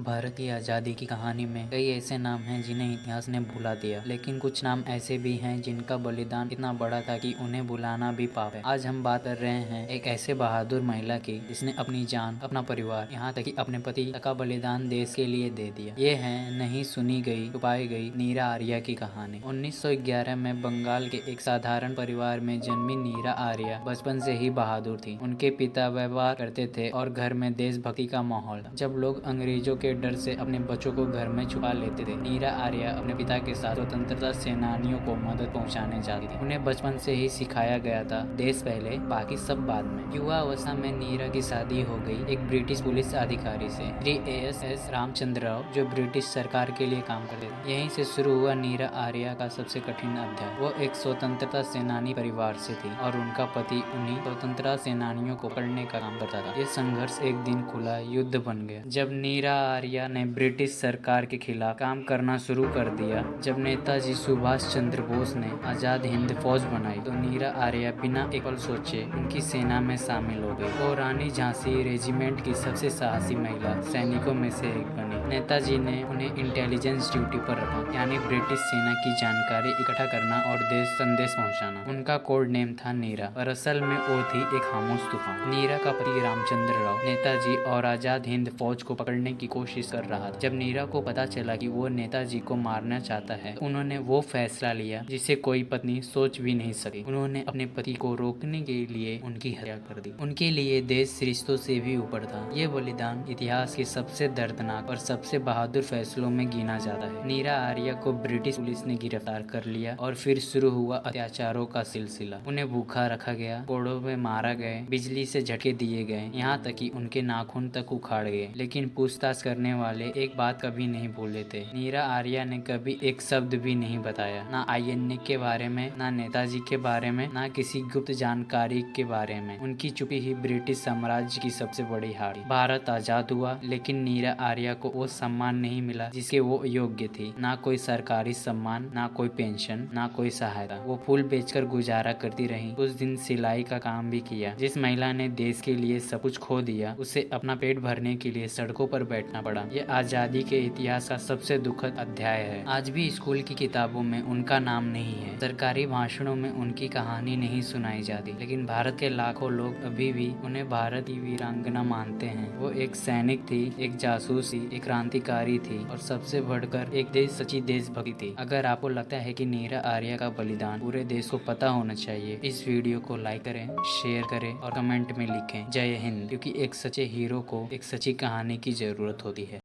भारत की आज़ादी की कहानी में कई ऐसे नाम हैं जिन्हें इतिहास ने भुला दिया, लेकिन कुछ नाम ऐसे भी हैं जिनका बलिदान इतना बड़ा था कि उन्हें भुलाना भी पाप है। आज हम बात कर रहे हैं एक ऐसे बहादुर महिला की जिसने अपनी जान, अपना परिवार, यहाँ तक कि अपने पति तक का बलिदान देश के लिए दे दिया। ये है नहीं सुनी गई, छुपाई गई नीरा आर्या की कहानी। 1911 में बंगाल के एक साधारण परिवार में जन्मी नीरा आर्या बचपन से ही बहादुर थी। उनके पिता व्यापार करते थे और घर में देशभक्ति का माहौल था। जब लोग अंग्रेजों के डर से अपने बच्चों को घर में छुपा लेते थे, नीरा आर्या अपने पिता के साथ स्वतंत्रता सेनानियों को मदद पहुंचाने जाती थी। उन्हें बचपन से ही सिखाया गया था, देश पहले बाकी सब बाद में। युवा अवस्था में नीरा की शादी हो गई एक ब्रिटिश पुलिस अधिकारी से, श्री एएस रामचंद्र राव, जो ब्रिटिश सरकार के लिए काम करते थे। यहीं से शुरू हुआ नीरा आर्या का सबसे कठिन अध्याय। वो एक स्वतंत्रता सेनानी परिवार से थी और उनका पति उन्हीं स्वतंत्रता सेनानियों को पकड़ने का काम करता था। ये संघर्ष एक दिन खुला युद्ध बन गया जब नीरा आर्या ने ब्रिटिश सरकार के खिलाफ काम करना शुरू कर दिया। जब नेताजी सुभाष चंद्र बोस ने आजाद हिंद फौज बनाई तो नीरा आर्या बिना एक पल सोचे उनकी सेना में शामिल हो गई। वो रानी झांसी रेजिमेंट की सबसे साहसी महिला सैनिकों में से एक बनी। नेताजी ने उन्हें इंटेलिजेंस ड्यूटी पर रखा, यानी ब्रिटिश सेना की जानकारी इकट्ठा करना और देश संदेश पहुंचाना। उनका कोड नेम था नीरा और असल में वो थी एक खामोश तूफान। नीरा का पति रामचंद्र राव नेताजी और आजाद हिंद फौज को पकड़ने की कोशिश कर रहा था। जब नीरा को पता चला कि वो नेताजी को मारना चाहता है, उन्होंने वो फैसला लिया जिसे कोई पत्नी सोच भी नहीं सकी। उन्होंने अपने पति को रोकने के लिए उनकी हत्या कर दी। उनके लिए देश रिश्तों से भी ऊपर था। ये बलिदान इतिहास के सबसे दर्दनाक और सबसे बहादुर फैसलों में गिना जाता है। नीरा आर्या को ब्रिटिश पुलिस ने गिरफ्तार कर लिया और फिर शुरू हुआ अत्याचारों का सिलसिला। उन्हें भूखा रखा गया, कोड़ों में मारा गया, बिजली से झटके दिए गए, यहाँ तक कि उनके नाखून तक उखाड़ गए। लेकिन पूछताछ करने वाले एक बात कभी नहीं भूले थे। नीरा आर्या ने कभी एक शब्द भी नहीं बताया, ना आईएनए के बारे में, ना नेताजी के बारे में, ना किसी गुप्त जानकारी के बारे में। उनकी चुप्पी ही ब्रिटिश साम्राज्य की सबसे बड़ी हार थी। भारत आजाद हुआ, लेकिन नीरा आर्या को वो सम्मान नहीं मिला जिसके वो योग्य थी। ना कोई सरकारी सम्मान, ना कोई पेंशन, ना कोई सहायता। वो फूल बेचकर गुजारा करती रही। कुछ दिन सिलाई का काम भी किया। जिस महिला ने देश के लिए सब कुछ खो दिया, उसे अपना पेट भरने के लिए सड़कों पर बैठना पड़ा। ये आजादी के इतिहास का सबसे दुखद अध्याय है। आज भी स्कूल की किताबों में उनका नाम नहीं है, सरकारी भाषणों में उनकी कहानी नहीं सुनाई जाती, लेकिन भारत के लाखों लोग अभी भी उन्हें भारत की वीरांगना मानते हैं। वो एक सैनिक थी, एक जासूस थी, एक क्रांतिकारी थी और सबसे बढ़कर एक सच्ची देशभक्ति थी। अगर आपको लगता है कि नीरा आर्या का बलिदान पूरे देश को पता होना चाहिए, इस वीडियो को लाइक करें, शेयर करें और कमेंट में लिखें जय हिंद, क्योंकि एक सच्चे हीरो को एक सच्ची कहानी की जरूरत होती है।